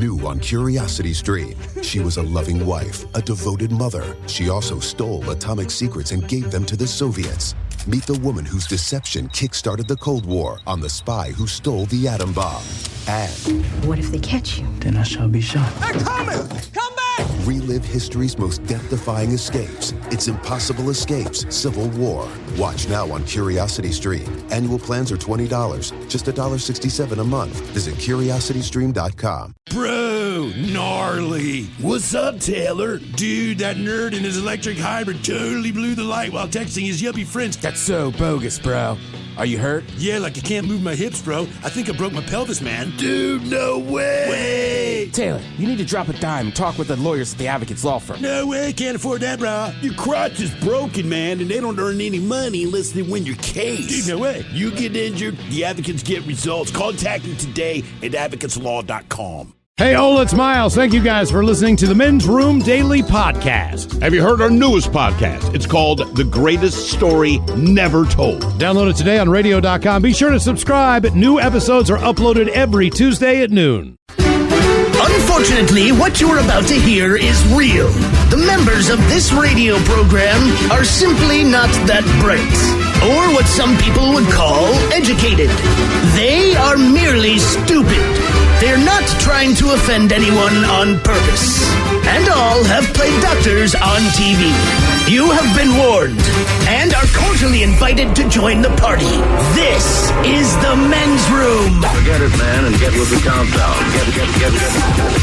New on Curiosity Stream. She was a loving wife, a devoted mother. She also stole atomic secrets and gave them to the Soviets. Meet the woman whose deception kick-started the Cold War on the spy who stole the atom bomb. And what if they catch you? Then I shall be shot. They're coming! Come back! relive history's most death-defying escapes. It's Impossible Escapes, Civil War. Watch now on Curiosity Stream. Annual plans are $20, just $1.67 a month. Visit curiositystream.com. Bro, gnarly. What's up, Taylor? Dude, that nerd in his electric hybrid totally blew the light while texting his yuppie friends. That's so bogus, bro. Are you hurt? Yeah, like I can't move my hips, bro. I think I broke my pelvis, man. Dude, no way. Way. Taylor, you need to drop a dime and talk with the lawyers at the Advocates Law Firm. No way, can't afford that, bro. Your crotch is broken, man, and they don't earn any money unless they win your case. Dude, no way. You get injured, the advocates get results. Contact them today at advocateslaw.com. Hey, Ola, it's Miles. Thank you guys for listening to the Men's Room Daily Podcast. Have you heard our newest podcast? It's called The Greatest Story Never Told. Download it today on radio.com. Be sure to subscribe. New episodes are uploaded every Tuesday at noon. Unfortunately, what you're about to hear is real. The members of this radio program are simply not that bright, or what some people would call educated. They are merely stupid. They're not trying to offend anyone on purpose. And all have played doctors on TV. You have been warned and are cordially invited to join the party. This is the Men's Room. Forget it, man, and get with the countdown.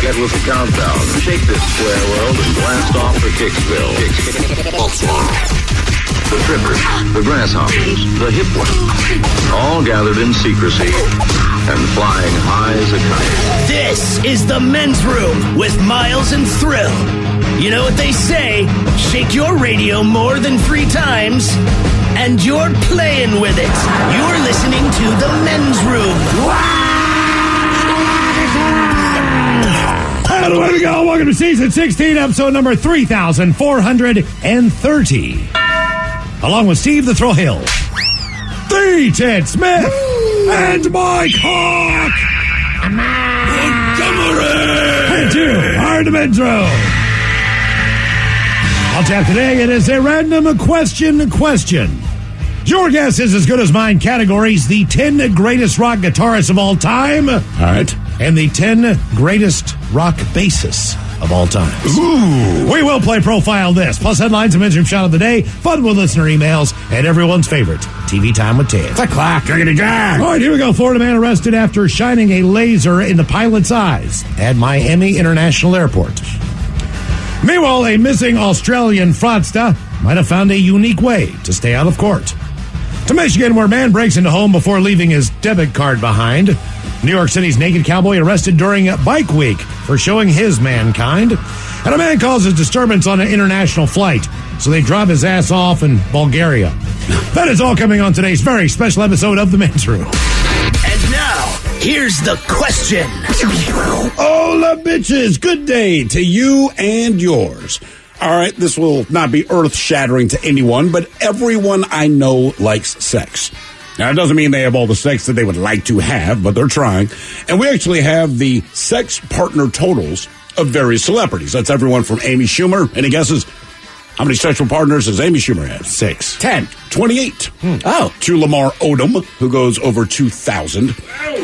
Get with the countdown. Shake this square world and blast off for Kicksville. The trippers, the grasshoppers, the hip ones, all gathered in secrecy and flying high as a kite. This is the Men's Room with Miles and Thrill. You know what they say, shake your radio more than 3 times, and you're playing with it. You're listening to the Men's Room. And away we go. Welcome to Season 16, episode number 3430. Along with Steve the Thrill Hill, the Ted Smith, and Mike Hawk. And you are the Men's Room. I'll tap today. It is a random question. Your guess is as good as mine. Categories: the 10 greatest rock guitarists of all time. All right. And the 10 greatest rock bassists of all time. Ooh. We will play Profile This, plus headlines and Men's Room Shot of the Day, fun with listener emails, and everyone's favorite, TV Time with Ted. Clack, jiggity jag. All right, here we go. Florida man arrested after shining a laser in the pilot's eyes at Miami International Airport. Meanwhile, a missing Australian fraudster might have found a unique way to stay out of court. To Michigan, where man breaks into home before leaving his debit card behind. New York City's naked cowboy arrested during Bike Week for showing his mankind. And a man causes disturbance on an international flight, so they drop his ass off in Bulgaria. That is all coming on today's very special episode of The Men's Room. And now, here's the question. Hola, bitches. Good day to you and yours. All right, this will not be earth-shattering to anyone, but everyone I know likes sex. Now, it doesn't mean they have all the sex that they would like to have, but they're trying. And we actually have the sex partner totals of various celebrities. That's everyone from Amy Schumer. Any guesses? How many sexual partners does Amy Schumer have? 6. 10. 28. Oh. To Lamar Odom, who goes over 2,000.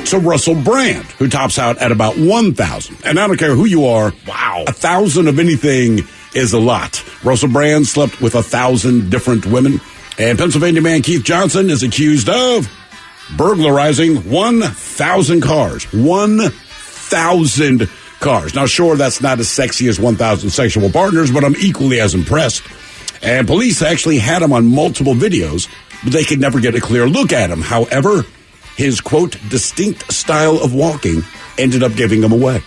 To Russell Brand, who tops out at about 1,000. And I don't care who you are. Wow. 1,000 of anything is a lot. Russell Brand slept with 1,000 different women. And Pennsylvania man Keith Johnson is accused of burglarizing 1,000 cars. 1,000 cars. Now, sure, that's not as sexy as 1,000 sexual partners, but I'm equally as impressed. And police actually had him on multiple videos, but they could never get a clear look at him. However, his, quote, distinct style of walking ended up giving him away.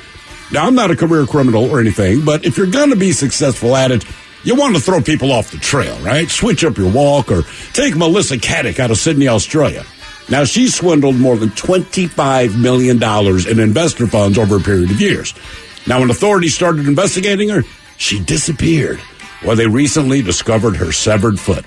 Now, I'm not a career criminal or anything, but if you're going to be successful at it, you want to throw people off the trail, right? Switch up your walk, or take Melissa Caddick out of Sydney, Australia. Now, she swindled more than $25 million in investor funds over a period of years. Now, when authorities started investigating her, she disappeared. Well, they recently discovered her severed foot.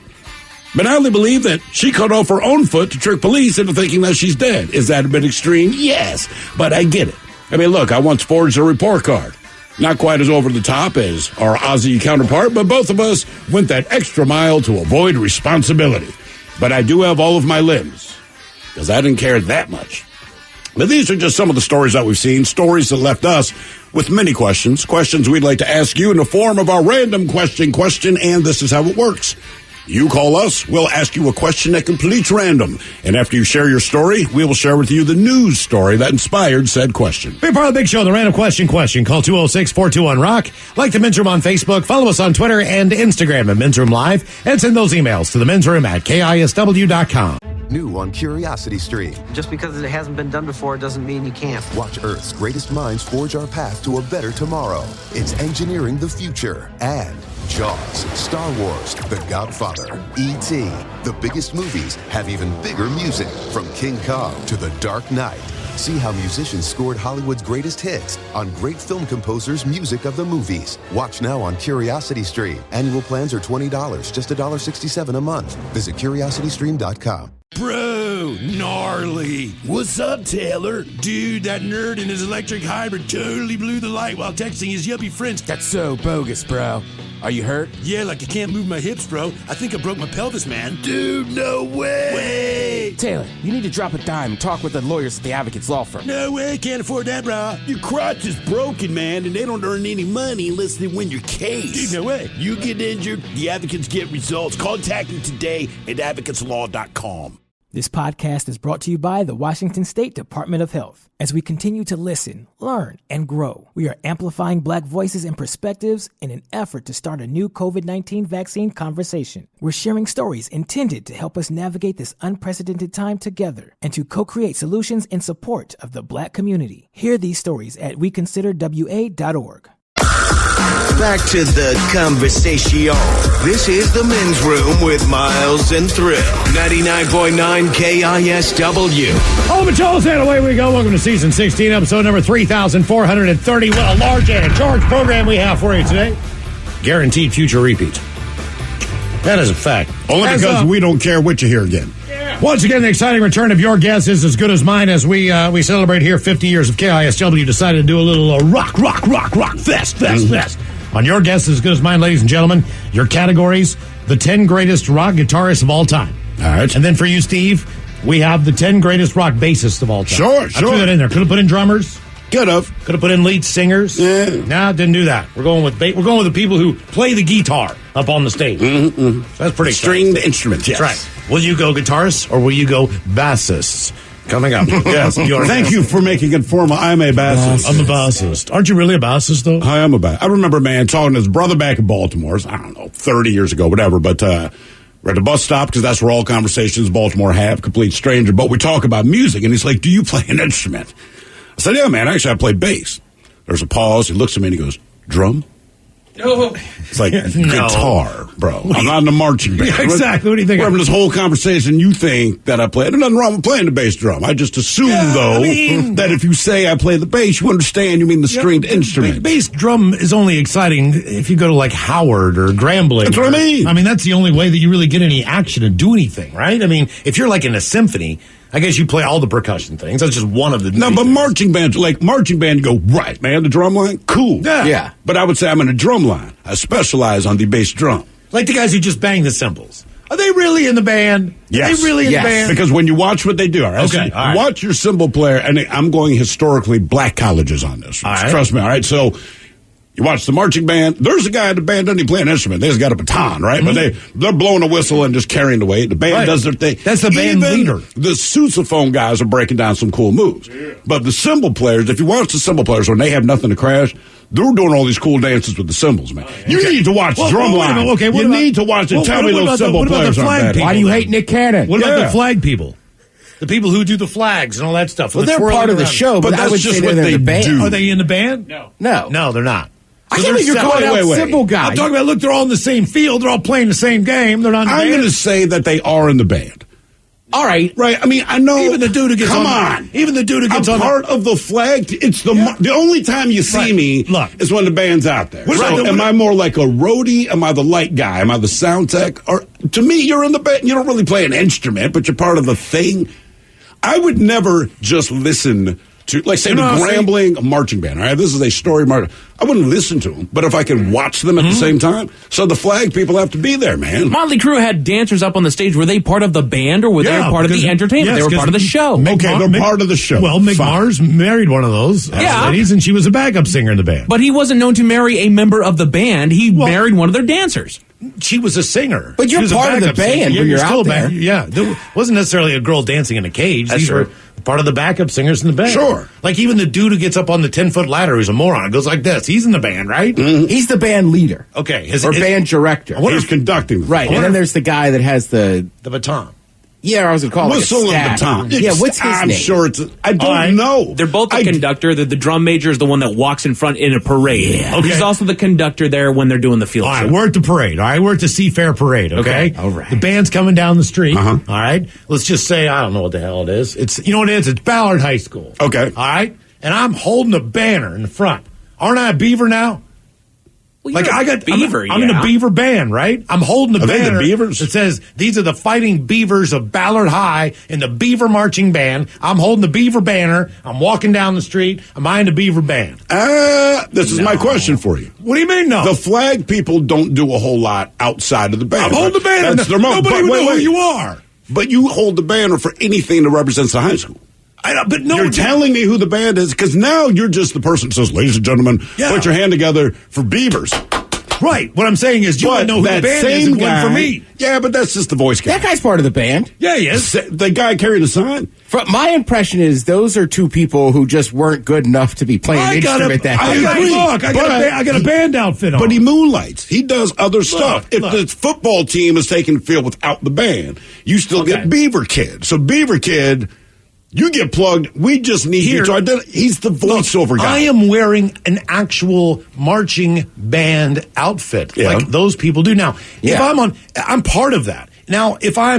But now they believe that she cut off her own foot to trick police into thinking that she's dead. Is that a bit extreme? Yes, but I get it. I mean, look, I once forged a report card. Not quite as over the top as our Aussie counterpart, but both of us went that extra mile to avoid responsibility. But I do have all of my limbs, because I didn't care that much. But these are just some of the stories that we've seen, stories that left us with many questions we'd like to ask you in the form of our random question, and this is how it works. You call us, we'll ask you a question that completes random. And after you share your story, we will share with you the news story that inspired said question. Be part of the big show, the Random Question. Call 206-421-ROCK. Like the Men's Room on Facebook. Follow us on Twitter and Instagram at Men's Room Live. And send those emails to the Men's Room at KISW.com. New on Curiosity Stream. Just because it hasn't been done before doesn't mean you can't. Watch Earth's greatest minds forge our path to a better tomorrow. It's engineering the future. And Jaws, Star Wars, The Godfather, E.T. The biggest movies have even bigger music. From King Kong to The Dark Knight. See how musicians scored Hollywood's greatest hits on great film composers' music of the movies. Watch now on Curiosity Stream. Annual plans are $20, just $1.67 a month. Visit CuriosityStream.com. Bro, gnarly. What's up, Taylor? Dude, that nerd in his electric hybrid totally blew the light while texting his yuppie friends. That's so bogus, bro. Are you hurt? Yeah, like I can't move my hips, bro. I think I broke my pelvis, man. Dude, no way. Way. Taylor, you need to drop a dime and talk with the lawyers at the Advocates Law Firm. No way, can't afford that, bro. Your crotch is broken, man, and they don't earn any money unless they win your case. Dude, no way. You get injured, the advocates get results. Contact them today at advocateslaw.com. This podcast is brought to you by the Washington State Department of Health. As we continue to listen, learn, and grow, we are amplifying Black voices and perspectives in an effort to start a new COVID-19 vaccine conversation. We're sharing stories intended to help us navigate this unprecedented time together and to co-create solutions in support of the Black community. Hear these stories at weconsiderwa.org. Back to the conversation. This is the Men's Room with Miles and Thrill. 99.9 KISW. All the Jones, and away we go. Welcome to season 16, episode number 3,430. What a large and in charge program we have for you today. Guaranteed future repeats. That is a fact. Only because we don't care what you hear again. Once again, the exciting return of your guess is as good as mine as we celebrate here 50 years of KISW. Decided to do a little rock fest. On your guess is as good as mine, ladies and gentlemen. Your categories, the 10 greatest rock guitarists of all time. All right. And then for you, Steve, we have the 10 greatest rock bassists of all time. Sure. I threw that in there. Could have put in drummers. Could have put in lead singers. Yeah. No, didn't do that. We're going with the people who play the guitar up on the stage. Mm-hmm. So that's pretty stringed instruments. Yes. That's right. Will you go guitarists or will you go bassists? Coming up. Yes. Thank you for making it formal. I'm a bassist. I'm a bassist. Aren't you really a bassist, though? I am a bassist. I remember, man, talking to his brother back in Baltimore. I don't know, 30 years ago, whatever. But we're at the bus stop because that's where all conversations in Baltimore have. Complete stranger. But we talk about music, and he's like, "Do you play an instrument?" I said, "Yeah, man. Actually, I play bass." There's a pause. He looks at me and he goes, "Drum?" No. It's like guitar, bro. I'm not in a marching band. Yeah, exactly. What do you think? We're having this whole conversation. You think that I play. There's nothing wrong with playing the bass drum. I just assume, that if you say I play the bass, you understand you mean the stringed instrument. Bass drum is only exciting if you go to like Howard or Grambling. That's what I mean. I mean, that's the only way that you really get any action and do anything, right? I mean, if you're like in a symphony, I guess you play all the percussion things. That's just one of the No, but marching band, you go, right, man, the drum line, cool. Yeah. But I would say I'm in a drum line. I specialize on the bass drum. Like the guys who just bang the cymbals. Are they really in the band? Yes. Are they really in the band? Because when you watch what they do, all right? Okay, So all right. watch your cymbal player, and I'm going historically black colleges on this. All right. Trust me, all right? So you watch the marching band. There's a guy in the band doesn't even play an instrument. They just got a baton, right? Mm-hmm. But they're blowing a whistle and just carrying the weight. The band does their thing. That's the band leader. The sousaphone guys are breaking down some cool moves. Yeah. But the cymbal players, if you watch the cymbal players when they have nothing to crash, they're doing all these cool dances with the cymbals, man. You need to watch Drumline. You need to watch it. Tell me those cymbal players aren't bad. Why do you hate Nick Cannon? What about the flag people? The people who do the flags and all that stuff. Well, they're part of the show, but that's just what they do. Are they in the band? No, they're not. I can't believe you're calling out cymbal guy. I'm talking about, look, they're all in the same field. They're all playing the same game. They're not in the band. I'm going to say that they are in the band. All right. Right. I mean, I know. Even the dude who gets even the dude who gets I'm part of the flag. It's the only time you see me is when the band's out there. So am I more like a roadie? Am I the light guy? Am I the sound tech? Or to me, you're in the band. You don't really play an instrument, but you're part of the thing. I would never just listen Like, say, the Grambling marching band. All right, this is a story march. I wouldn't listen to them, but if I could watch them at the same time, so the flag people have to be there, man. Motley Crue had dancers up on the stage. Were they part of the band or were they part of the entertainment? They were part of the show. They're part of the show. Well, Mick Mars married one of those ladies, and she was a backup singer in the band. But he wasn't known to marry a member of the band. He married one of their dancers. She was a singer. But you're part of the band when you're out there. There wasn't necessarily a girl dancing in a cage. These were part of the backup singers in the band. Sure. Like even the dude who gets up on the 10-foot ladder who's a moron, goes like this. He's in the band, right? Mm-hmm. He's the band leader. Okay. Band director. He's conducting. Right. And then there's the guy that has the baton. Yeah, I was going to call it Whistle and baton. Yeah, what's his name? I'm sure I don't know. They're both the conductor. The drum major is the one that walks in front in a parade. Yeah. Okay. He's also the conductor there when they're doing the field show. All right, we're at the parade. All right, we're at the Seafair Parade, okay? All right. The band's coming down the street, all right? Let's just say, I don't know what the hell it is. You know what it is? It's Ballard High School. Okay. All right? And I'm holding a banner in the front. Aren't I a Beaver now? Well, I got Beaver. I'm in a Beaver band, right? I'm holding the banner. Are they the Beavers? It says these are the fighting Beavers of Ballard High in the Beaver marching band. I'm holding the Beaver banner. I'm walking down the street. Am I in the Beaver band? This is my question for you. What do you mean? No, the flag people don't do a whole lot outside of the band. I'm holding the banner. That's their moment. Nobody would know who you are. But you hold the banner for anything that represents the high school. But no, you're telling me who the band is because now you're just the person that says, "Ladies and gentlemen, put your hand together for Beavers." Right. What I'm saying is, you don't know who the band is and one for me. Yeah, but that's just the voice guy. That guy's part of the band. Yeah, he is. The guy carrying the sign. My impression is those are two people who just weren't good enough to be playing an instrument that I got a band outfit on. But he moonlights. He does other stuff. If the football team is taking the field without the band, you still get Beaver Kid. So Beaver Kid... You get plugged. We just need you to identify. He's the voiceover guy. I am wearing an actual marching band outfit like those people do now. If I'm part of that. Now, if I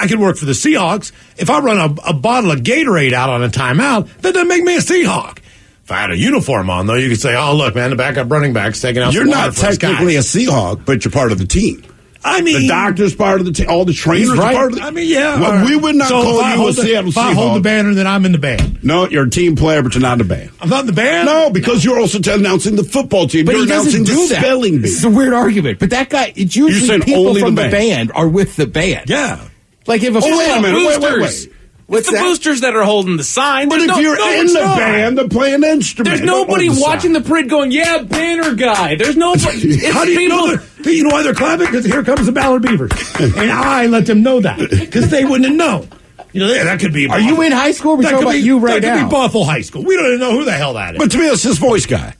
could work for the Seahawks. If I run a bottle of Gatorade out on a timeout, that doesn't make me a Seahawk. If I had a uniform on, though, you could say, "Oh, look, man, the backup running back's taking out." You're not technically a Seahawk, but you're part of the team. I mean, the doctor's part of the team. All the trainers are part of the team. I mean, yeah. Well, we would not call you a Seattle Seahawks. If I hold the banner, then I'm in the band. No, you're a team player, but you're not in the band. I'm not in the band? No, because you're also announcing the football team. But you're he doesn't announcing do the that. Spelling bee. This is a weird argument. But that guy, it's usually people from the band are with the band. Yeah. Like if a wait a minute. Wait. It's the boosters that are holding the sign. But if you're in the band, they're playing instruments. There's nobody watching the parade going, "Yeah, banner guy." There's nobody. How do you know? You know why they're clapping? Because here comes the Ballard Beavers, and I let them know that because they wouldn't know. You know, that could be. Are you in high school? We're talking about you right now. That could be Buffalo High School. We don't even know who the hell that is. But to me, it's this voice guy.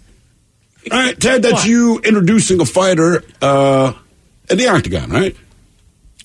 All right, Ted, that's you introducing a fighter in the octagon, right?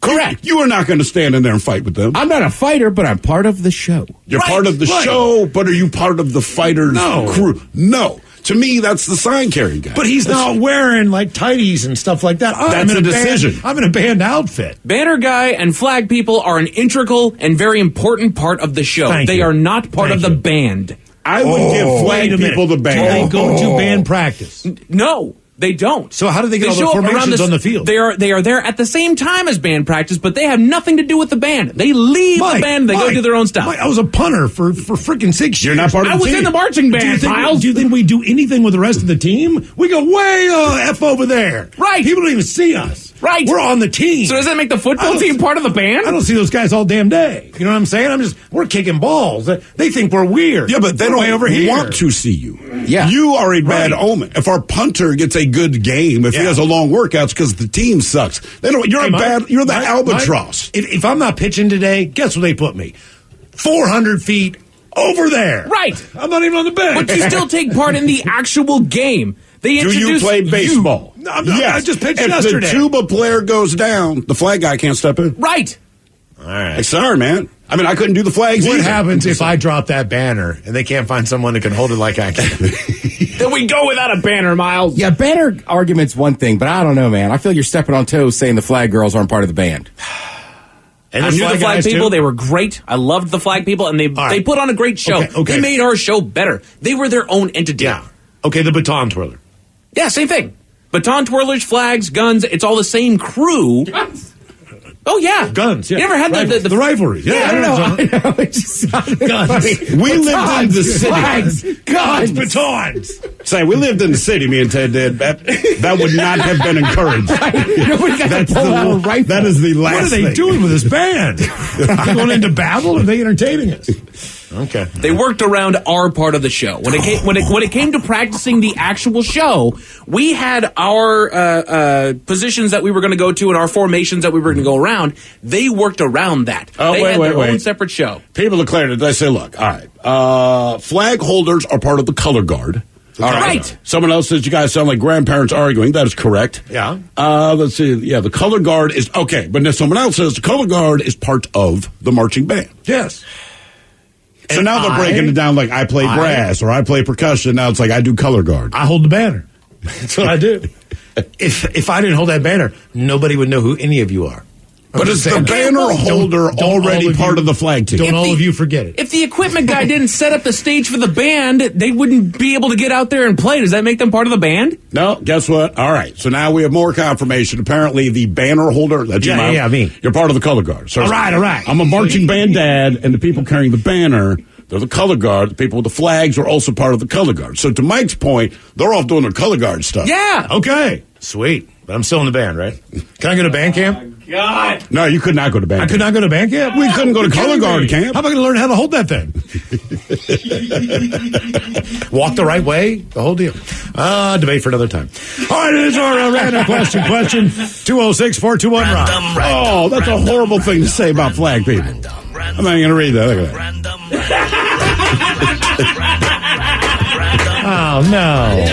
Correct. You are not going to stand in there and fight with them. I'm not a fighter, but I'm part of the show. You're part of the show, but are you part of the fighter's crew? No. To me, that's the sign carrying guy. But he's not wearing like tighties and stuff like that. That's a decision. I'm in a band outfit. Banner guy and flag people are an integral and very important part of the show. They are not part of the band. I would give flag people the band. Do they go to band practice? No. They don't. So how do they get all the formations on the field? They are there at the same time as band practice, but they have nothing to do with the band. They leave the band and they go do their own stuff. I was a punter for freaking 6 years. You're not part of the team. I was in the marching band, Miles. Do you think we do anything with the rest of the team? We go way F over there. Right. People don't even see us. Right. We're on the team. So does that make the football team part of the band? I don't see those guys all damn day. You know what I'm saying? We're kicking balls. They think we're weird. Yeah, but they don't want to see you. Yeah. You are a bad omen. If our punter gets a good game, if he has a long workout, it's because the team sucks. They don't. You're you're the albatross. If I'm not pitching today, guess where they put me? 400 feet over there. Right. I'm not even on the bench. But you still take part in the actual game. Do you play baseball? No, I just pitched yesterday. If the tuba player goes down, the flag guy can't step in. Right. All right. Like, sorry, man. I mean, I couldn't do the flags What either. happens if I drop that banner and they can't find someone that can hold it like I can? Then we go without a banner, Miles. Yeah, banner argument's one thing, but I don't know, man. I feel you're stepping on toes saying the flag girls aren't part of the band. And I knew the flag people. They were great. I loved the flag people, and they put on a great show. Okay. They made our show better. They were their own entity. Yeah. Okay, the baton twirler. Yeah, same thing. Baton twirlers, flags, guns, it's all the same crew. Oh, yeah. Guns, yeah. You ever had the rivalry? Yeah, I don't know. It just sounded funny. We lived in the city. Flags, guns, batons. Say, we lived in the city, me and Ted did. That would not have been encouraged. Nobody got to pull out a rifle. That is the last What are they thing. doing with this band? Are they going into battle? Or are they entertaining us? Okay. They worked around our part of the show. When it came to practicing the actual show, we had our positions that we were going to go to and our formations that we were going to go around. They worked around that. Oh, they had their wait. own separate show. People declared it. They say, look, all right, flag holders are part of the color guard. All right. Someone else says you guys sound like grandparents arguing. That is correct. Yeah. Let's see. Yeah, the color guard is okay, but then someone else says the color guard is part of the marching band. Yes. So now they're breaking it down like I play brass or I play percussion. Now it's like I do color guard. I hold the banner. That's what I do. If I didn't hold that banner, nobody would know who any of you are. But is the banner holder already part of the flag team? Don't all of you forget it. If the equipment guy didn't set up the stage for the band, they wouldn't be able to get out there and play. Does that make them part of the band? No, guess what? All right, so now we have more confirmation. Apparently, the banner holder, that's you, me. You're part of the color guard. So all right. I'm a marching band dad, and the people carrying the banner, they're the color guard. The people with the flags are also part of the color guard. So to Mike's point, they're off doing their color guard stuff. Yeah. Okay. Sweet. But I'm still in the band, right? Can I go to band camp? God. No, you could not go to band camp. I could not go to band camp? We couldn't go to color guard camp. How am I going to learn how to hold that thing? Walk the right way? The whole deal. Debate for another time. All right, it is our random question. 206-421-ROCK. Oh, that's a horrible thing to say about flag people. I'm not going to read that. Look at that. Oh, no.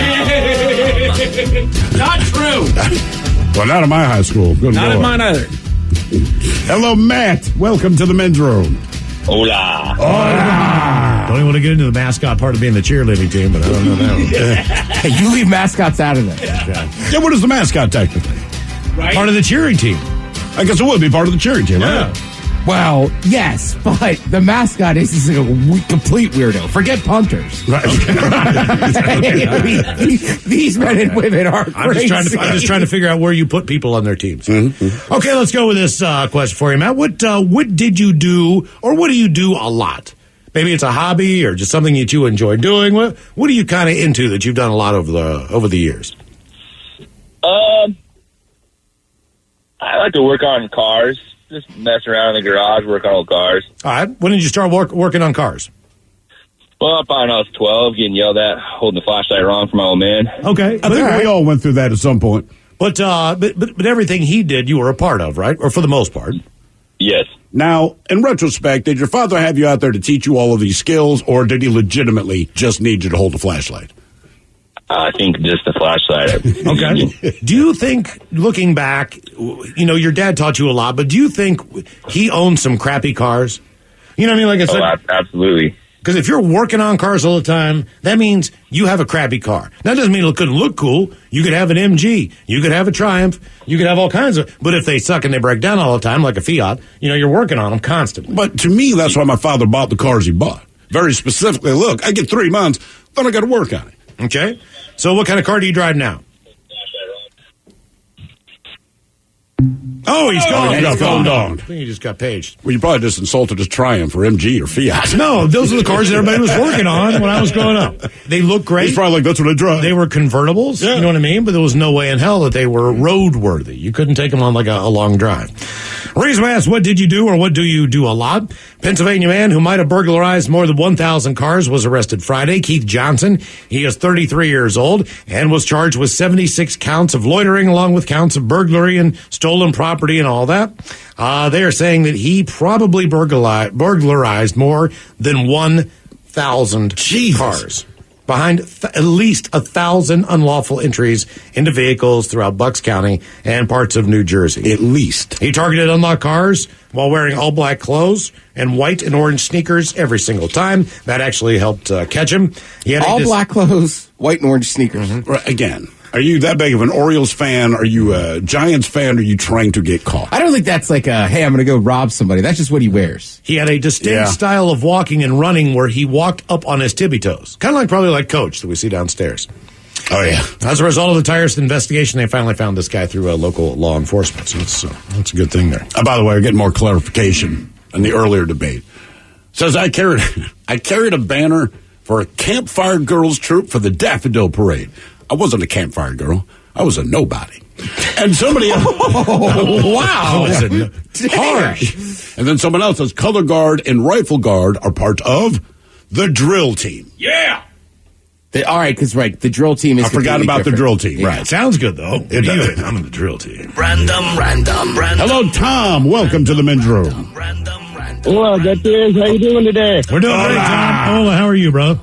Not true. Well, not at my high school. Good Not Lord. at mine either. Hello, Matt. Welcome to the men's room. Hola. Don't even want to get into the mascot part of being the cheerleading team, but I don't know that one. Hey, you leave mascots out of this. Yeah, what is the mascot technically? Right? Part of the cheering team. I guess it would be part of the cheering team, right? Well, yes, but the mascot is a complete weirdo. Forget punters. Right. These men and women are crazy. I'm just trying to figure out where you put people on their teams. Mm-hmm. Okay, let's go with this question for you, Matt. What did you do, or what do you do a lot? Maybe it's a hobby or just something that you enjoy doing. What are you kind of into that you've done a lot over the years? I like to work on cars. Just mess around in the garage, work on old cars. All right. When did you start working on cars? Well, probably when I was 12, getting yelled at, holding the flashlight wrong for my old man. Okay. I think we all went through that at some point. But everything he did, you were a part of, right? Or for the most part. Yes. Now, in retrospect, did your father have you out there to teach you all of these skills, or did he legitimately just need you to hold the flashlight? I think just the flashlight. Okay. Do you think, looking back, your dad taught you a lot, but do you think he owned some crappy cars? You know what I mean? Like I said, absolutely. Because if you're working on cars all the time, that means you have a crappy car. That doesn't mean it couldn't look cool. You could have an MG. You could have a Triumph. You could have all kinds of... But if they suck and they break down all the time, like a Fiat, you're working on them constantly. But to me, that's why my father bought the cars he bought. Very specifically, look, I get 3 months, then I got to work on it. Okay. So what kind of car do you drive now? Oh, he's gone. He's gone down. I think he just got paged. Well, you probably just insulted his Triumph or MG or Fiat. No, those are the cars that everybody was working on when I was growing up. They look great. He's probably like, that's what I drive. They were convertibles, you know what I mean? But there was no way in hell that they were roadworthy. You couldn't take them on like a long drive. Reason I asked, what did you do or what do you do a lot? Pennsylvania man who might have burglarized more than 1,000 cars was arrested Friday. Keith Johnson. He is 33 years old and was charged with 76 counts of loitering along with counts of burglary and stolen property and all that. They are saying that he probably burglarized more than 1,000 cars. Behind at least 1,000 unlawful entries into vehicles throughout Bucks County and parts of New Jersey. At least. He targeted unlocked cars while wearing all black clothes and white and orange sneakers every single time. That actually helped catch him. He had black clothes, white and orange sneakers. Mm-hmm. Right, again. Are you that big of an Orioles fan? Are you a Giants fan? Or are you trying to get caught? I don't think that's like hey, I'm going to go rob somebody. That's just what he wears. He had a distinct style of walking and running where he walked up on his tippy toes. Kind of probably like Coach that we see downstairs. Oh, yeah. As a result of the tiresome investigation, they finally found this guy through local law enforcement. So that's a good thing there. By the way, we're getting more clarification in the earlier debate. Says, I carried a banner for a Campfire Girls troop for the Daffodil Parade. I wasn't a Campfire Girl. I was a nobody. And somebody else. Oh, wow. Harsh. And then someone else says, Color Guard and Rifle Guard are part of the drill team. Yeah. All right, because the drill team is. I forgot about different. the drill team. Yeah. Right. Sounds good, though. I'm in the drill team. Random. Hello, Tom. Welcome to the men's room. Hello, that is. How you doing today? We're doing great, Tom. Ola, how are you, bro?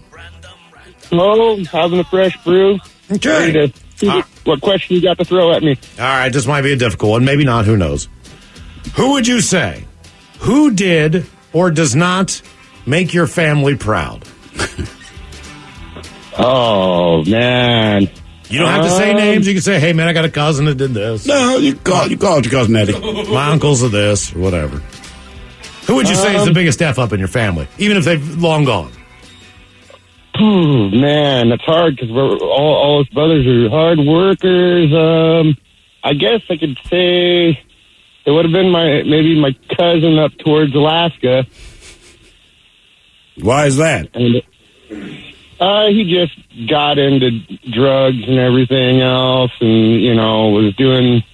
Oh, having a fresh brew. Okay. Ready to see what question you got to throw at me. All right, this might be a difficult one. Maybe not. Who knows? Who would you say? Who did or does not make your family proud? Oh, man. You don't have to say names. You can say, hey, man, I got a cousin that did this. No, you call it your cousin Eddie. My uncles are this, or whatever. Who would you say is the biggest F-up in your family, even if they've long gone? Man, that's hard because all his brothers are hard workers. I guess I could say it would have been maybe my cousin up towards Alaska. Why is that? And he just got into drugs and everything else, and was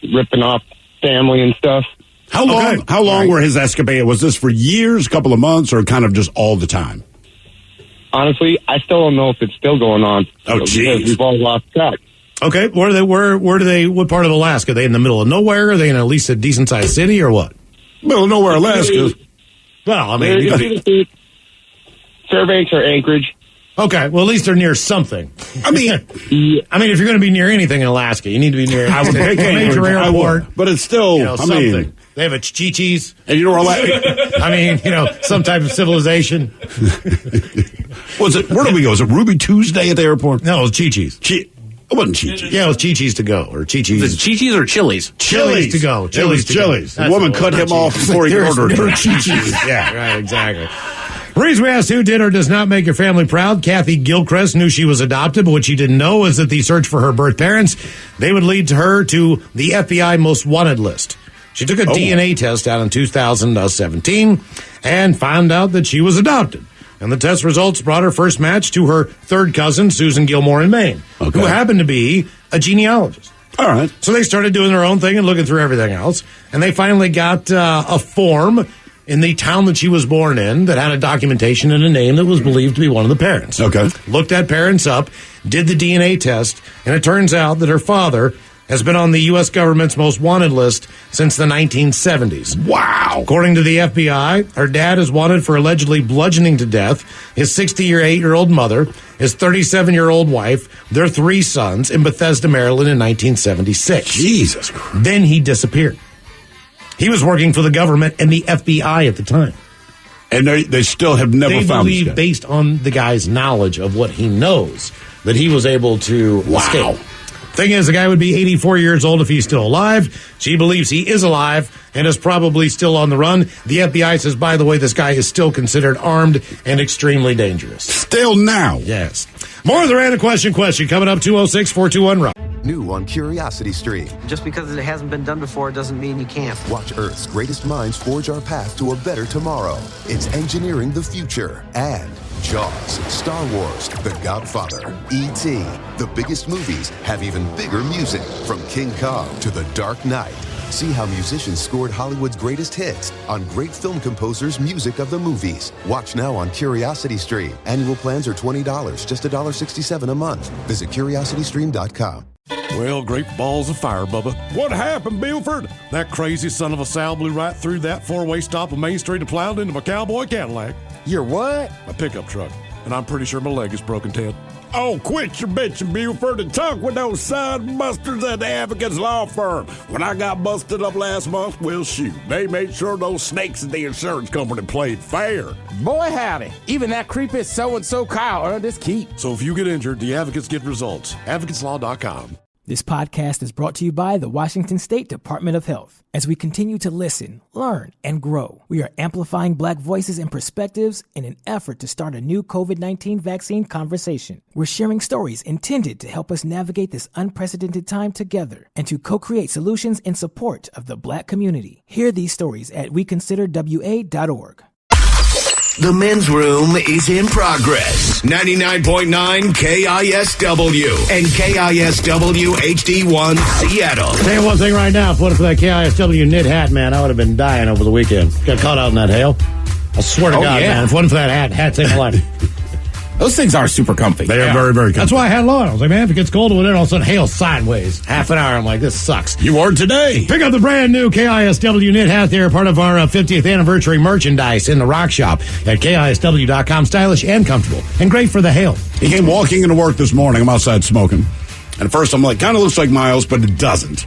ripping off family and stuff. How long were his escapades? Was this for years, couple of months, or kind of just all the time? Honestly, I still don't know if it's still going on. Oh, geez. We've all lost track. Okay, where do they? What part of Alaska? Are they in the middle of nowhere? Are they in at least a decent sized city, or what? Middle of nowhere, Alaska. Well, I mean, Fairbanks or Anchorage. Okay, well, at least they're near something. I mean, if you're going to be near anything in Alaska, you need to be near a major airport. But it's still, something. They have a Chi-Chi's. And some type of civilization. Where did we go? Was it Ruby Tuesday at the airport? No, it was Chi-Chi's. It wasn't Chi-Chi's. Yeah, it was Chi-Chi's to go, or Chi-Chi's. Was it Chi-Chi's or Chili's? Chili's to go. Chili's. The woman cut him off before he ordered her Chi-Chi's. Yeah, right, exactly. The reason we asked who did or does not make your family proud, Kathy Gilchrist knew she was adopted, but what she didn't know is that the search for her birth parents, they would lead her to the FBI most wanted list. She took a DNA test out in 2017 and found out that she was adopted. And the test results brought her first match to her third cousin, Susan Gilmore in Maine, who happened to be a genealogist. All right. So they started doing their own thing and looking through everything else. And they finally got a form in the town that she was born in that had a documentation and a name that was believed to be one of the parents. Okay. Looked that parents up, did the DNA test, and it turns out that her father has been on the U.S. government's most wanted list since the 1970s. Wow. According to the FBI, her dad is wanted for allegedly bludgeoning to death his 68-year-old mother, his 37-year-old wife, their 3 sons in Bethesda, Maryland in 1976. Jesus Christ. Then he disappeared. He was working for the government and the FBI at the time. And they still have never found this guy. They believe, based on the guy's knowledge of what he knows, that he was able to escape. Thing is, the guy would be 84 years old if he's still alive. She believes he is alive and is probably still on the run. The FBI says, by the way, this guy is still considered armed and extremely dangerous. Still now? Yes. More of the random question coming up 206-421-ROCK. New on Curiosity Stream. Just because it hasn't been done before doesn't mean you can't. Watch Earth's greatest minds forge our path to a better tomorrow. It's engineering the future. And Jaws, Star Wars, The Godfather, E.T. The biggest movies have even bigger music. From King Kong to The Dark Knight. See how musicians scored Hollywood's greatest hits on great film composers' music of the movies. Watch now on Curiosity Stream. Annual plans are $20, just $1.67 a month. Visit curiositystream.com. Well, great balls of fire, Bubba. What happened, Buford? That crazy son of a Sal blew right through that four-way stop on Main Street and plowed into my cowboy Cadillac. Your what? My pickup truck. And I'm pretty sure my leg is broken, Ted. Oh, quit your bitching, Buford, and talk with those side busters at the Advocates Law Firm. When I got busted up last month, well, shoot, they made sure those snakes at the insurance company played fair. Boy, howdy. Even that creepy so-and-so Kyle earned his keep. So if you get injured, the Advocates get results. AdvocatesLaw.com. This podcast is brought to you by the Washington State Department of Health. As we continue to listen, learn, and grow, we are amplifying Black voices and perspectives in an effort to start a new COVID-19 vaccine conversation. We're sharing stories intended to help us navigate this unprecedented time together and to co-create solutions in support of the Black community. Hear these stories at weconsiderwa.org. The men's room is in progress. 99.9 KISW and KISW HD1 Seattle. Tell you one thing right now, if it wasn't for that KISW knit hat, man, I would have been dying over the weekend. Got caught out in that hail. I swear to God, man, if it wasn't for that hat saved my life. Those things are super comfy. They are very, very comfy. That's why I had it on. I was like, man, if it gets cold over there, all of a sudden hail sideways. Half an hour, I'm like, this sucks. You are today. Pick up the brand new KISW knit hat there, part of our 50th anniversary merchandise in the rock shop at KISW.com. Stylish and comfortable and great for the hail. He came walking into work this morning. I'm outside smoking. And at first I'm like, kind of looks like Miles, but it doesn't.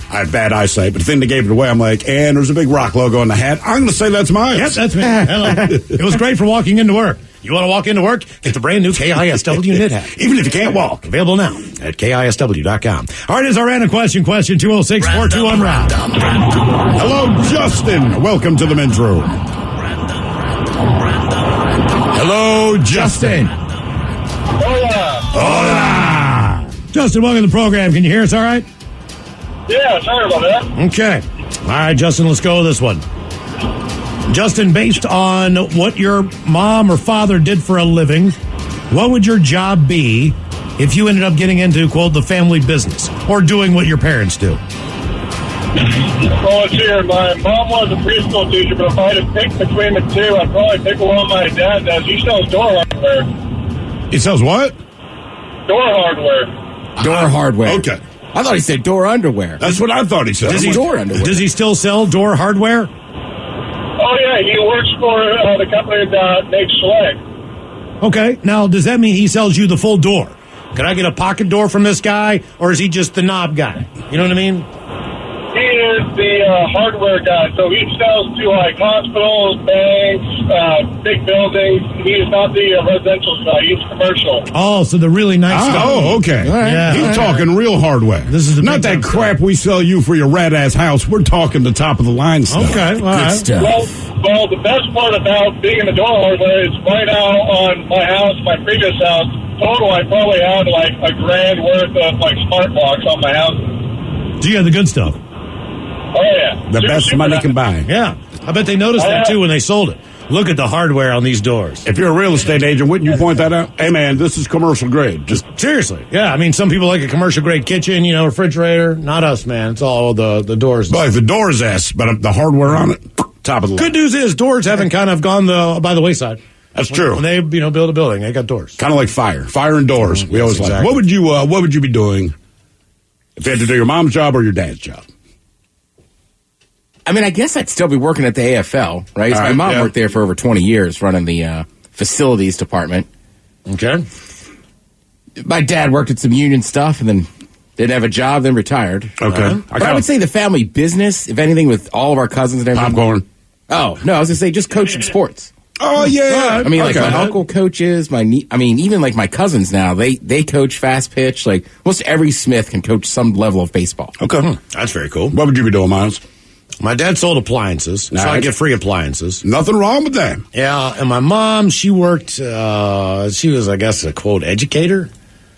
I have bad eyesight, but the thing that gave it away, I'm like, and there's a big rock logo on the hat. I'm going to say that's Miles. Yep, that's me. Hello. It was great for walking into work. You want to walk into work? Get the brand new KISW knit hat. Even if you can't walk. Available now at KISW.com. All right, it's our random question 206-421-RANDOM. Hello, Justin. Welcome to the men's room. Hello, Justin. Hola. Justin, welcome to the program. Can you hear us all right? Yeah, sorry about that. Okay. All right, Justin, let's go with this one. Justin, based on what your mom or father did for a living, what would your job be if you ended up getting into, quote, the family business or doing what your parents do? Well, let's see here. My mom was a preschool teacher, but if I had to pick between the two, I'd probably pick one my dad does. He sells door hardware. He sells what? Door hardware. Door hardware. Okay. I thought he said door underwear. That's what I thought he said. Door underwear. Does he still sell door hardware? Oh, yeah. He works for the company that makes Schlage. Okay. Now, does that mean he sells you the full door? Could I get a pocket door from this guy, or is he just the knob guy? You know what I mean? He is the hardware guy, so he sells to like hospitals, banks, big buildings. He's not the residential side; he's commercial. Oh, so the really nice stuff. Oh, okay. Right. Yeah. He's talking real hardware. This is the not that crap we sell you for your rat ass house. We're talking the top of the line stuff. Okay, all right. Stuff. Well, the best part about being in the door hardware is right now on my house, my previous house. Total, I probably had like $1,000 worth of like smart locks on my house. So you got the good stuff. Oh, yeah. The best money can buy. Yeah. I bet they noticed that, too, when they sold it. Look at the hardware on these doors. If you're a real estate agent, wouldn't you point that out? Hey, man, this is commercial grade. Just seriously. Yeah, I mean, some people like a commercial grade kitchen, refrigerator. Not us, man. It's all the doors. But the doors, but the hardware on it, top of the line. Good news is doors haven't kind of gone by the wayside. That's true. When they, build a building, they got doors. Kind of like fire and doors. We always exactly. like. What would you be doing if you had to do your mom's job or your dad's job? I mean, I guess I'd still be working at the AFL, right? My mom worked there for over 20 years running the facilities department. Okay. My dad worked at some union stuff and then didn't have a job, then retired. Okay. But I would say the family business, if anything, with all of our cousins and everything. Popcorn. Oh, no, I was going to say just coaching sports. Oh, yeah. I mean, like my uncle coaches, even like my cousins now, they coach fast pitch. Like most every Smith can coach some level of baseball. Okay. That's very cool. What would you be doing, Miles? My dad sold appliances, so I get free appliances. Nothing wrong with that. Yeah, and my mom, she worked, she was, I guess, a, quote, educator.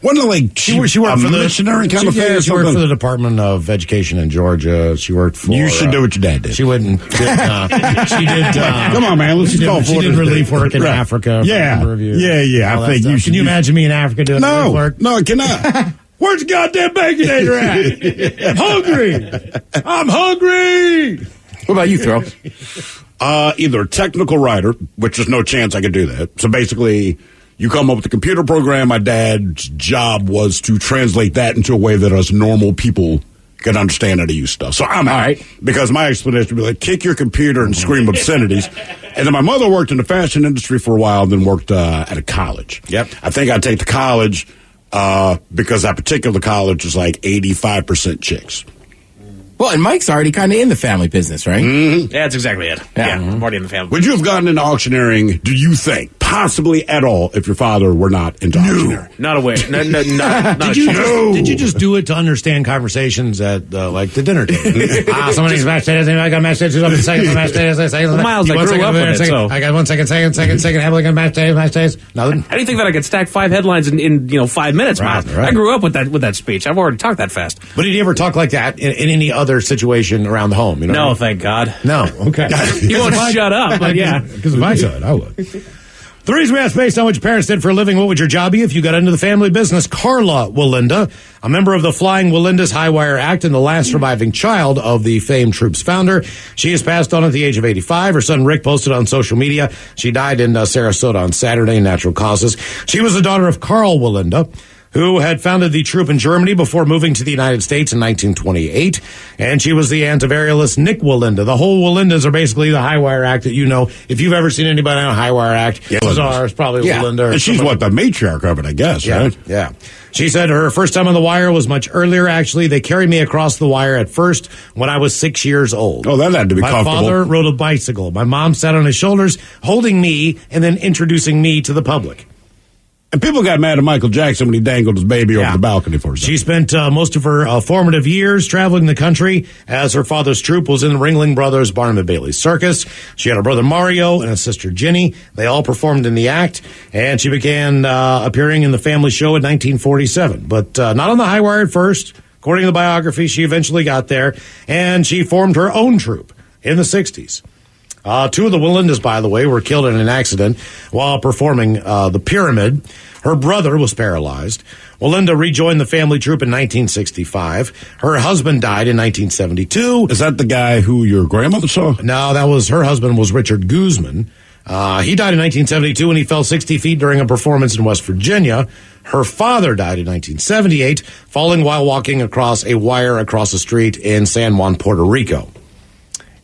Wasn't it like she worked for the missionary kind of thing? Yeah, she worked for the Department of Education in Georgia. She worked for... You should do what your dad did. She wouldn't... she did... Come on, man. Let's call for it. She did relief work in Africa. Yeah. Yeah. I think you should... Can you imagine me in Africa doing relief work? No, I cannot. Where's the goddamn Baconator at? I'm hungry! What about you, Throw? Either a technical writer, which there's no chance I could do that. So basically, you come up with a computer program. My dad's job was to translate that into a way that us normal people can understand how to use stuff. So I'm out. Right. Because my explanation would be like, kick your computer and scream obscenities. And then my mother worked in the fashion industry for a while, then worked at a college. Yep. I think I'd take the college because that particular college is like 85% chicks. Well, and Mike's already kind of in the family business, right? Mm-hmm. Yeah, that's exactly it. Yeah, I'm already in the family. Would you have gotten into auctioneering, do you think, possibly at all if your father were not into auctioneering. Not aware. Not Did you just do it to understand conversations at like the dinner table? Someone needs mashed potatoes. I got mashed potatoes. Up in second. Mashed potatoes. Well, Miles, I grew up with it, so. I got 1 second. Have like mashed potatoes. Nothing. How do you think that I could stack 5 headlines in 5 minutes, Miles? Right. I grew up with that speech. I've already talked that fast. But did you ever talk like that in any other situation around the home? You know No, thank God. No. Okay. You won't shut up, but yeah. Because if I could, I would. The reason we asked based on what your parents did for a living, what would your job be if you got into the family business? Carla Walinda, a member of the Flying Walinda's High Wire Act and the last surviving child of the famed Troops founder. She has passed on at the age of 85. Her son Rick posted on social media. She died in Sarasota on Saturday, natural causes. She was the daughter of Carl Walinda, who had founded the troop in Germany before moving to the United States in 1928. And she was the aunt of aerialist Nick Walinda. The whole Walindas are basically the High Wire Act that you know. If you've ever seen anybody on a High Wire Act, it's probably Walinda. And she's the matriarch of it, I guess, right? Yeah. She said her first time on the wire was much earlier, actually. They carried me across the wire at first when I was 6 years old. Oh, that had to be comfortable. My father rode a bicycle. My mom sat on his shoulders, holding me and then introducing me to the public. And people got mad at Michael Jackson when he dangled his baby over the balcony for a second. She spent most of her formative years traveling the country as her father's troupe was in the Ringling Brothers Barnum and Bailey Circus. She had a brother Mario and a sister Ginny. They all performed in the act, and she began appearing in the family show in 1947. But not on the High Wire at first. According to the biography, she eventually got there, and she formed her own troupe in the 60s. Two of the Walindas, by the way, were killed in an accident while performing the Pyramid. Her brother was paralyzed. Walinda rejoined the family troupe in 1965. Her husband died in 1972. Is that the guy who your grandmother saw? No, her husband was Richard Guzman. He died in 1972 when he fell 60 feet during a performance in West Virginia. Her father died in 1978, falling while walking across a wire across the street in San Juan, Puerto Rico.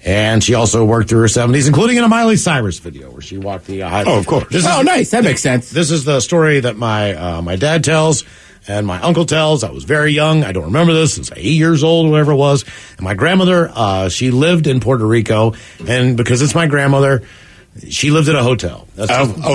And she also worked through her 70s, including in a Miley Cyrus video where she walked the highway. Oh, of course. Nice. That makes sense. This is the story that my dad tells and my uncle tells. I was very young. I don't remember this. I was 8 years old, whatever it was. And my grandmother, she lived in Puerto Rico. And because it's my grandmother, she lived at a hotel.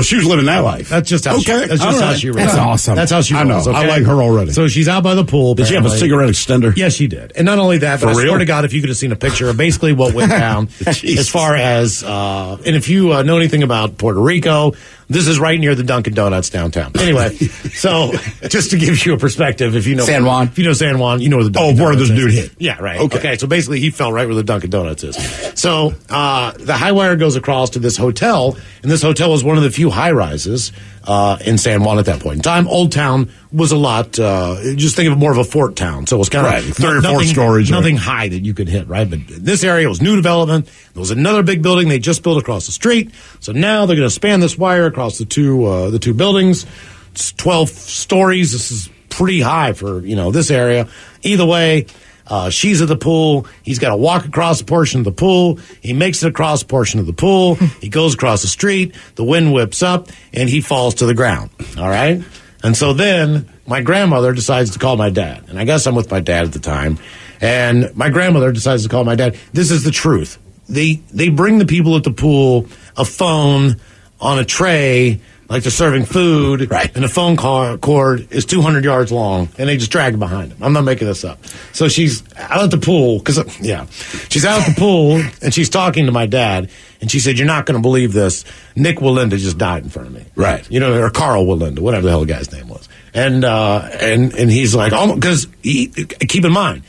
She was living that life. That's just how how she That's awesome. That's how she I rolls. know. Okay? I like her already. So she's out by the pool. Did she have a cigarette extender? Yes, she did. And not only that, but I swear to God, if you could have seen a picture of basically what went down as far as, and if you know anything about Puerto Rico, this is right near the Dunkin' Donuts downtown. Anyway, so just to give you a perspective, if you know San Juan. If you know San Juan, you know where the Dunkin' where Donuts this is. dude hit. Yeah, right. Okay. So basically he fell right where the Dunkin' Donuts is. So the high wire goes across to this hotel, and this hotel was one of the few high-rises in San Juan at that point in time. Old Town was a lot, just think of it more of a fort town. So it was kind of third or fourth stories. Nothing high that you could hit, right? But this area was new development. There was another big building they just built across the street. So now they're going to span this wire across the two buildings. It's 12 stories. This is pretty high for, this area. Either way, she's at the pool. He's got to walk across a portion of the pool. He makes it across a portion of the pool. He goes across the street. The wind whips up, and he falls to the ground. All right? And so then my grandmother decides to call my dad. And I guess I'm with my dad at the time. And my grandmother decides to call my dad. This is the truth. They bring the people at the pool a phone on a tray, like they're serving food, right? And the phone cord is 200 yards long, and they just drag it behind them. I'm not making this up. So she's out at the pool, she's out at the pool, and she's talking to my dad, and she said, "You're not going to believe this. Nick Walinda just died in front of me." Right. Or Carl Walinda, whatever the hell the guy's name was. And he's like, oh, because keep in mind,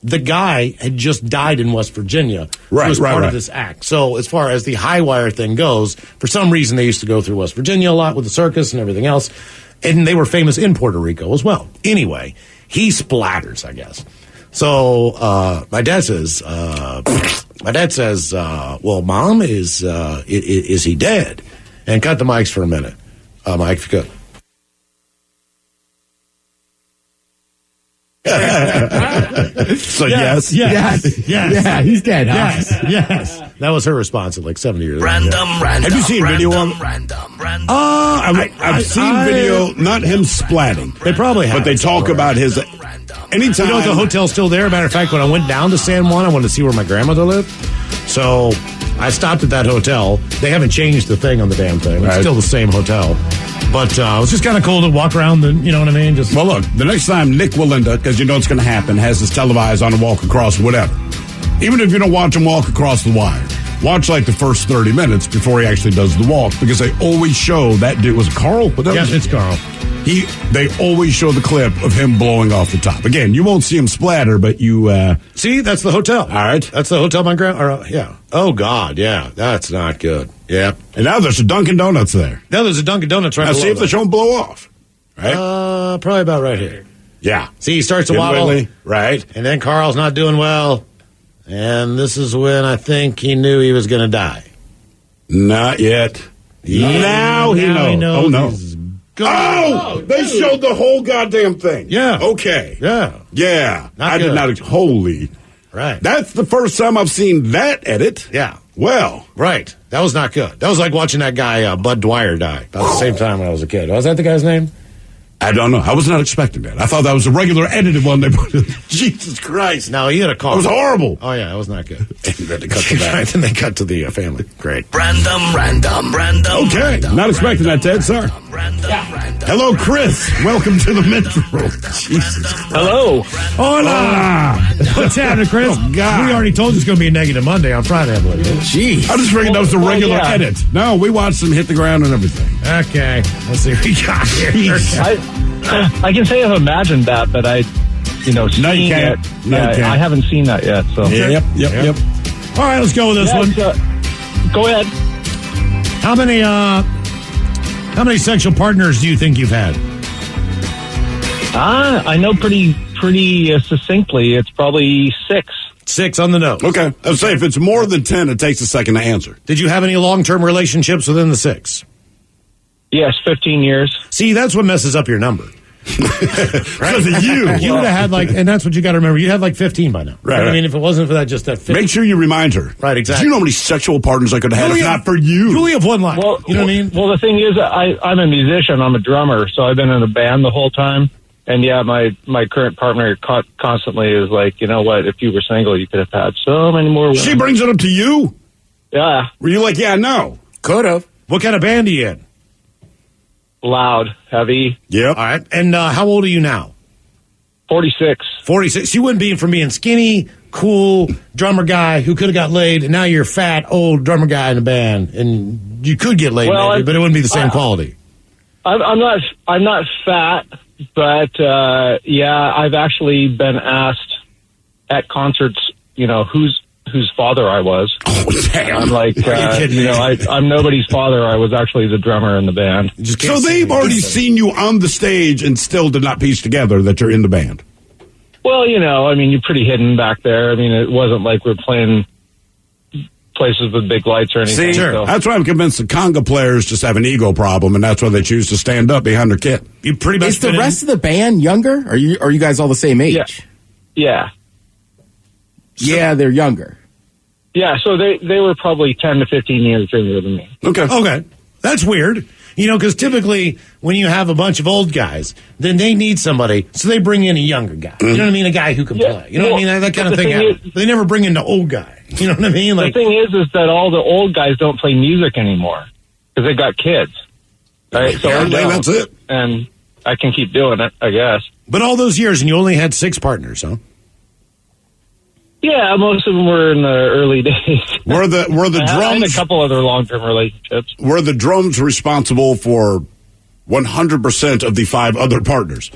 the guy had just died in West Virginia. Right, was part of this act. So as far as the high wire thing goes, for some reason they used to go through West Virginia a lot with the circus and everything else. And they were famous in Puerto Rico as well. Anyway, he splatters, I guess. So my dad says, well, Mom, is he dead? And cut the mics for a minute. Mike, if you could. So yes. Yeah, he's dead. Yes. Yes. That was her response at like 70 years old. Random. Have you seen video on? I've seen video, not him splatting. They probably have. But they talk about his. Anytime. The hotel's still there. Matter of fact, when I went down to San Juan, I wanted to see where my grandmother lived. So I stopped at that hotel. They haven't changed the thing on the damn thing. It's Right. still the same hotel. But it was just kind of cool to walk around, you know what I mean? Just Well, look, the next time Nick Walinda, because you know it's going to happen, has his televised on a walk across whatever, even if you don't watch him walk across the wire, watch like the first 30 minutes before he actually does the walk, because they always show that dude. Was it Carl? Yes, it's Carl. They always show the clip of him blowing off the top. Again, you won't see him splatter, but you see, that's the hotel. All right, that's the hotel my yeah. Oh God, yeah, that's not good. Yeah, and now there's a Dunkin' Donuts there. Now there's a Dunkin' Donuts right now. below See if they show him blow off. Right, probably about right here. Yeah. See, he starts to waddle, right, and then Carl's not doing well, and this is when I think he knew he was going to die. Not yet. Now he knows. Oh no. Oh, they showed the whole goddamn thing. Yeah. Okay. Yeah. Yeah. Not I good. did not. Holy. Right. That's the first time I've seen that edit. Yeah. Well. Right. That was not good. That was like watching that guy, Bud Dwyer, die about the same time when I was a kid. Was that the guy's name? I don't know. I was not expecting that. I thought that was a regular edited one they put in. Jesus Christ. No, he had a call. It was horrible. Oh, yeah, it was not good. And then they cut to that. And they cut to the family. Great. Random. Okay. Not expecting that, Ted. Sorry. Hello, Chris. Welcome to the Metro. Jesus. Hello. Hola. What's happening, Chris? Oh, God. We already told you it's going to be a negative Monday on Friday, I believe. Jeez. I just figured that was the regular edit. No, we watched them hit the ground and everything. Okay. Let's see what we got here. I can say I've imagined that, but seeing No, you can't. it. No, you can't. I haven't seen that yet. So Yep. All right, let's go with this one. Go ahead. How many sexual partners do you think you've had? I know pretty succinctly. It's probably 6. 6 on the nose. Okay. I would say if it's more than 10, it takes a second to answer. Did you have any long-term relationships within the 6? Yes, 15 years. See, that's what messes up your number. Because of you. You would have had and that's what you got to remember. You had 15 by now. Right. I mean, if it wasn't for that, just that 15. Make sure you remind her. Right, exactly. Do you know how many sexual partners I could have had if not for you? You only have one life. Well, you know what I mean? Well, the thing is, I'm a musician. I'm a drummer, so I've been in a band the whole time. And yeah, my current partner constantly is like, you know what? If you were single, you could have had so many more women. She brings it up to you? Yeah. Were you like, yeah, no? Could have. What kind of band are you in? Loud, heavy. Yep. All right. And how old are you now? 46. 46. You went from being skinny, cool drummer guy who could have got laid, and now you're fat, old drummer guy in a band, and you could get laid, maybe, but it wouldn't be the same quality. I'm not fat, but yeah, I've actually been asked at concerts, whose father I was. Oh, damn. I'm like, I'm nobody's father. I was actually the drummer in the band. So they've already seen you on the stage and still did not piece together that you're in the band. Well, you're pretty hidden back there. I mean, it wasn't like we're playing places with big lights or anything. See, so. that's why I'm convinced the conga players just have an ego problem, and that's why they choose to stand up behind their kit. You pretty much Is the rest of the band younger? Are you guys all the same age? Yeah. Yeah, they're younger. Yeah, so they were probably 10 to 15 years younger than me. Okay. That's weird. Because typically when you have a bunch of old guys, then they need somebody, so they bring in a younger guy. You know what I mean? A guy who can play. You know what I mean? That kind of thing happens. They never bring in the old guy. You know what I mean? The thing is that all the old guys don't play music anymore because they got kids. Right? So that's it. And I can keep doing it, I guess. But all those years, and you only had 6 partners, huh? Yeah, most of them were in the early days. Were the I had a drums? couple other long-term relationships. Were the drums responsible for 100% of the 5 other partners?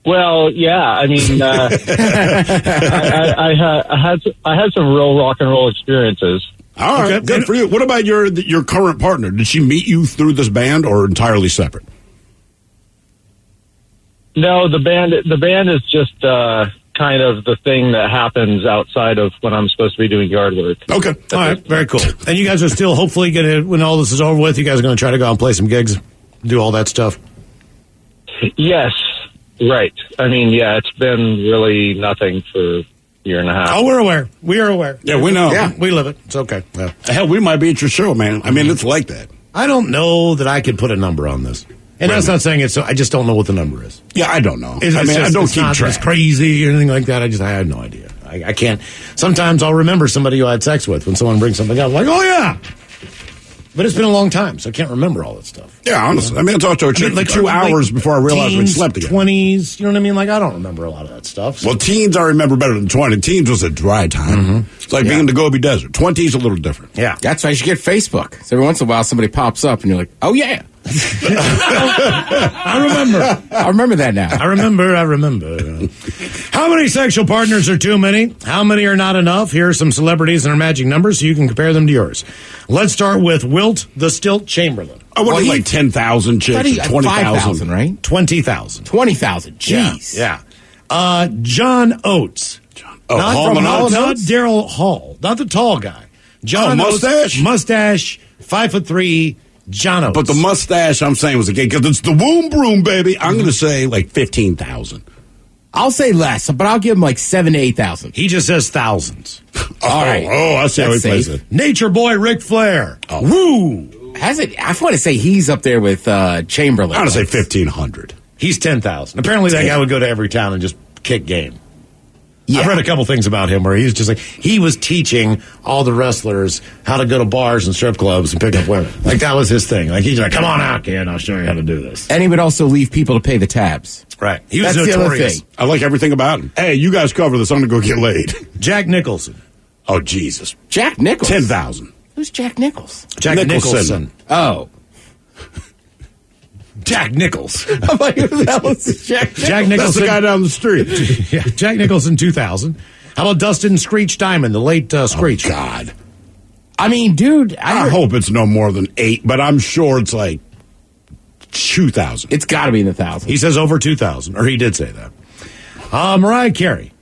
Well, yeah. I mean, I had some real rock and roll experiences. All right, good for you. What about your current partner? Did she meet you through this band or entirely separate? No, the band is just kind of the thing that happens outside of when I'm supposed to be doing yard work. Okay. All right. Very cool. And you guys are still hopefully going to, when all this is over with, you guys are going to try to go out and play some gigs, do all that stuff? Yes. Right. I mean, yeah, it's been really nothing for a year and a half. Oh, we're aware. We are aware. Yeah, we know. Yeah, we live it. It's okay. Yeah. Hell, we might be at your show, man. I mean, it's like that. I don't know that I could put a number on this. And that's not saying it's so. I just don't know what the number is. Yeah, I don't know. I don't keep track. It's crazy or anything like that. I had no idea. I can't. Sometimes I'll remember somebody who I had sex with when someone brings something up. I'm like, oh, yeah. But it's been a long time, so I can't remember all that stuff. Yeah, honestly. I mean, I talked to a chick for 2 hours before I realized we slept together. 20s, you know what I mean? Like, I don't remember a lot of that stuff. So. Well, teens I remember better than 20. Teens was a dry time. It's like being in the Gobi Desert. 20s a little different. Yeah. That's why you should get Facebook. So every once in a while somebody pops up and you're like, oh, yeah. I remember. I remember that now. I remember. How many sexual partners are too many? How many are not enough? Here are some celebrities and their magic numbers so you can compare them to yours. Let's start with Wilt the Stilt Chamberlain. I want like 10,000 chicks, 20,000, right? 20,000. 20,000. Jeez. Yeah. John Oates. Not Hall and Oates? Not Daryl Hall. Not the tall guy. John mustache? Oates, mustache, 5'3", John Oates. But the mustache, I'm saying, was a gay because it's the womb broom, baby. I'm going to say like 15,000. I'll say less, but I'll give him like 7,000 to 8,000. He just says thousands. All right. Oh, I see how he plays it. Nature Boy Ric Flair. Oh. Woo! Has it? I want to say he's up there with Chamberlain. I'm going to say 1,500. He's 10,000. Apparently that guy would go to every town and just kick game. Yeah. I've read a couple things about him where he's just like, he was teaching all the wrestlers how to go to bars and strip clubs and pick up women. Like, that was his thing. Like, he's like, come on out, kid, I'll show you how to do this. And he would also leave people to pay the tabs. Right. He was That's the other notorious. thing. I like everything about him. Hey, you guys cover this. I'm going to go get laid. Jack Nicholson. Oh, Jesus. Jack Nichols? 10,000. Who's Jack Nichols? Jack Nicholson. Oh. Jack Nichols. I'm like, who the hell is Jack Nichols? Jack Nicholson. That's the guy down the street. Yeah, Jack Nicholson, 2,000. How about Dustin Screech Diamond, the late Screech? Oh, God. I mean, dude. I hope it's no more than 8, but I'm sure it's like 2,000. It's got to be in the thousands. He says over 2,000, or he did say that. Mariah Carey,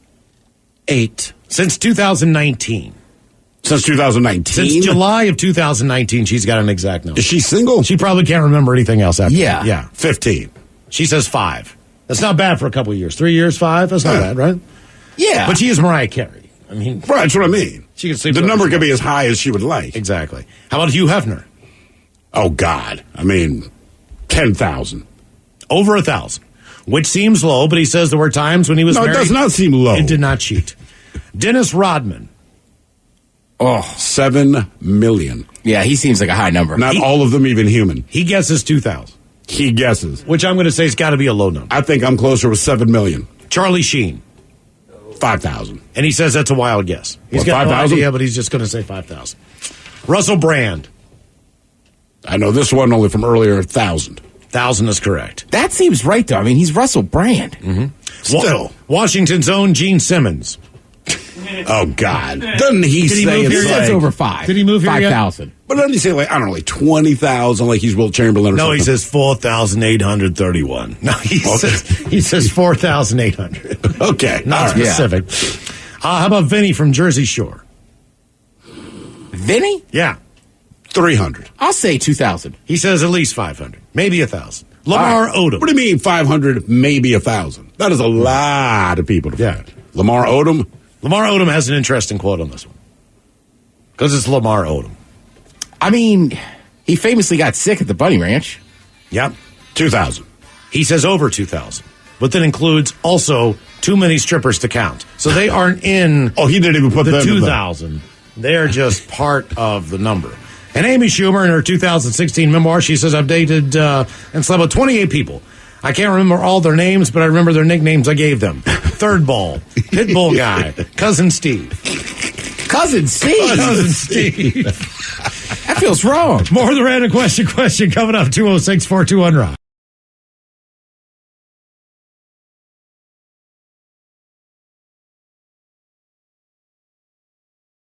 8. Since 2019. Since 2019? Since July of 2019, she's got an exact number. Is she single? She probably can't remember anything else after Yeah. that. Yeah. 15. She says 5. That's not bad for a couple of years. 3 years, 5? That's not bad, right? Yeah. But she is Mariah Carey. I mean, Right, that's what I mean. she can sleep The with number whoever could be she as high as she would like. wants. Exactly. How about Hugh Hefner? Oh, God. I mean, 10,000. Over 1,000. Which seems low, but he says there were times when he was No, married. it does not seem low. And did not cheat. Dennis Rodman. Oh, 7 million. Yeah, he seems like a high number. Not all of them even human. He guesses 2,000. He guesses. Which I'm going to say has got to be a low number. I think I'm closer with 7 million. Charlie Sheen. 5,000. And he says that's a wild guess. He's What, got no 5,000? idea, but he's just going to say 5,000. Russell Brand. I know this one only from earlier, 1,000. 1,000 is correct. That seems right, though. I mean, he's Russell Brand. Still. Washington's own Gene Simmons. Oh, God. Doesn't he Did he say move it's here He yet? like... says over 5. Did he move here yet? 5,000. But doesn't he say, like, I don't know, like 20,000, like he's Wilt Chamberlain or No, something? he says 4,831. No, he says 4,800. Okay. Not all right. specific. How about Vinny from Jersey Shore? Vinny? Yeah. 300. I'll say 2,000. He says at least 500. Maybe 1,000. Lamar Odom. What do you mean 500, maybe 1,000? That is a lot of people to find. Lamar Odom? Lamar Odom has an interesting quote on this one. Because it's Lamar Odom. I mean, he famously got sick at the Bunny Ranch. Yep. 2,000. He says over 2,000. But that includes also too many strippers to count. So they aren't in Oh, he didn't even put the them in 2,000. They're just part of the number. And Amy Schumer, in her 2016 memoir, she says, I've dated and slept with 28 people. I can't remember all their names, but I remember their nicknames I gave them. Third Ball, Pitbull Guy, Cousin Steve. Cousin Steve? Cousin Steve. That feels wrong. More of the random question coming up, 206-421-ROCK.